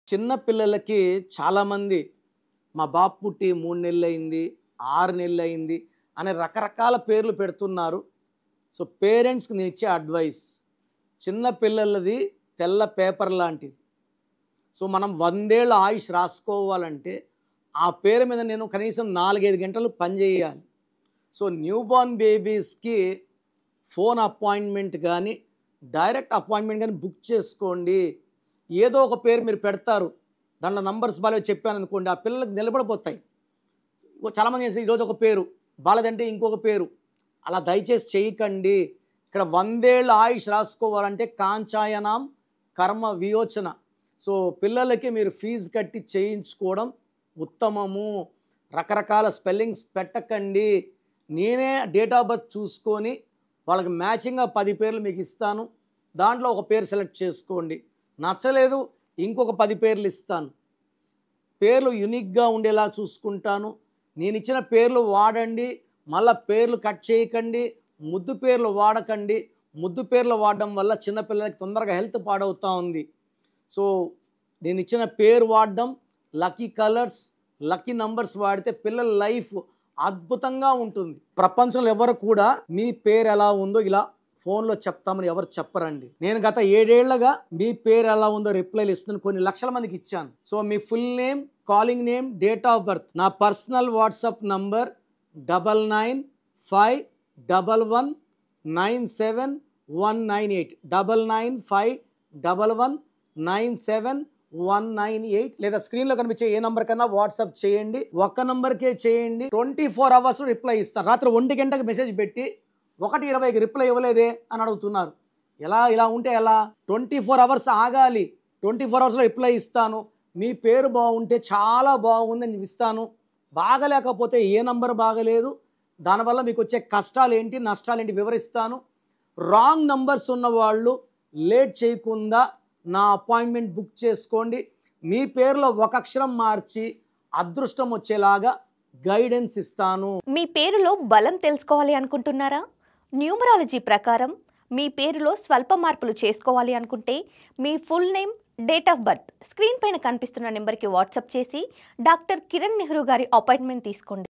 చిన్న పిల్లలకి చాలామంది మా బాబు పుట్టి 3 నెలలయింది, 6 నెలలయింది అనే రకరకాల పేర్లు పెడుతున్నారు. సో పేరెంట్స్‌కి నేను ఇచ్చే అడ్వైస్, చిన్న పిల్లలది తెల్ల పేపర్ లాంటిది. సో మనం 100 ఏళ్ల ఆయుష్ రాసుకోవాలంటే ఆ పేరు మీద నేను కనీసం 4, 5 గంటలు పనిచేయాలి. సో న్యూబార్న్ బేబీస్‌కి ఫోన్ అపాయింట్మెంట్ కానీ, డైరెక్ట్ అపాయింట్మెంట్ కానీ బుక్ చేసుకోండి. ఏదో ఒక పేరు మీరు పెడతారు, దాంట్లో నంబర్స్ బాలేవో చెప్పాననుకోండి, ఆ పిల్లలకు నిలబడిపోతాయి. చాలామంది చేసి ఈరోజు ఒక పేరు బాలేదంటే ఇంకొక పేరు, అలా దయచేసి చేయకండి. ఇక్కడ 100 ఏళ్ల ఆయుష్ రాసుకోవాలంటే కాంచాయనాం కర్మ వియోచన. సో పిల్లలకి మీరు ఫీజు కట్టి చేయించుకోవడం ఉత్తమము. రకరకాల స్పెల్లింగ్స్ పెట్టకండి. నేనే డేట్ ఆఫ్ బర్త్ చూసుకొని వాళ్ళకి మ్యాచింగ్గా 10 పేర్లు మీకు ఇస్తాను. దాంట్లో ఒక పేరు సెలెక్ట్ చేసుకోండి. నచ్చలేదు ఇంకొక 10 పేర్లు ఇస్తాను. పేర్లు యూనిక్గా ఉండేలా చూసుకుంటాను. నేను ఇచ్చిన పేర్లు వాడండి. మళ్ళీ పేర్లు కట్ చేయకండి. ముద్దు పేర్లు వాడకండి. ముద్దు పేర్లు వాడడం వల్ల చిన్నపిల్లలకి తొందరగా హెల్త్ పాడవుతూ ఉంది. సో నేను ఇచ్చిన పేరు వాడడం, లక్కీ కలర్స్, లక్కీ నంబర్స్ వాడితే పిల్లల లైఫ్ అద్భుతంగా ఉంటుంది. ప్రపంచంలో ఎవరు కూడా మీ పేరు ఎలా ఉందో ఇలా ఫోన్లో చెప్తామని ఎవరు చెప్పరండి. నేను గత 7 ఏళ్లుగా మీ పేరు ఎలా ఉందో రిప్లైలు ఇస్తున్నాను. కొన్ని లక్షల మందికి ఇచ్చాను. So me full name, calling name, date of birth, నా పర్సనల్ వాట్సాప్ నంబర్ 9951197198 9951197198 లేదా స్క్రీన్లో కనిపించే ఏ నంబర్ కన్నా వాట్సాప్ చేయండి. ఒక్క నంబర్కే చేయండి. 24 అవర్స్ రిప్లై ఇస్తాను. రాత్రి 1 గంటకు మెసేజ్ పెట్టి 1:20కి రిప్లై ఇవ్వలేదే అని అడుగుతున్నారు. ఇలా ఉంటే ఎలా? 24 అవర్స్ ఆగాలి. 24 అవర్స్లో రిప్లై ఇస్తాను. మీ పేరు బాగుంటే చాలా బాగుందని ఇస్తాను. బాగలేకపోతే ఏ నంబర్ బాగలేదు, దానివల్ల మీకు వచ్చే కష్టాలు ఏంటి, నష్టాలు ఏంటి వివరిస్తాను. రాంగ్ నంబర్స్ ఉన్నవాళ్ళు లేట్ చేయకుండా నా అపాయింట్మెంట్ బుక్ చేసుకోండి. మీ పేరులో ఒక అక్షరం మార్చి అదృష్టం వచ్చేలాగా గైడెన్స్ ఇస్తాను. మీ పేరులో బలం తెలుసుకోవాలి అనుకుంటున్నారా? న్యూమరాలజీ ప్రకారం మీ పేరులో స్వల్ప మార్పులు చేసుకోవాలి అనుకుంటే మీ full name, date of birth screen పైన కనిపిస్తున్న నెంబర్కి వాట్సాప్ చేసి డాక్టర్ కిరణ్ నెహ్రూ గారి అపాయింట్మెంట్ తీసుకోండి.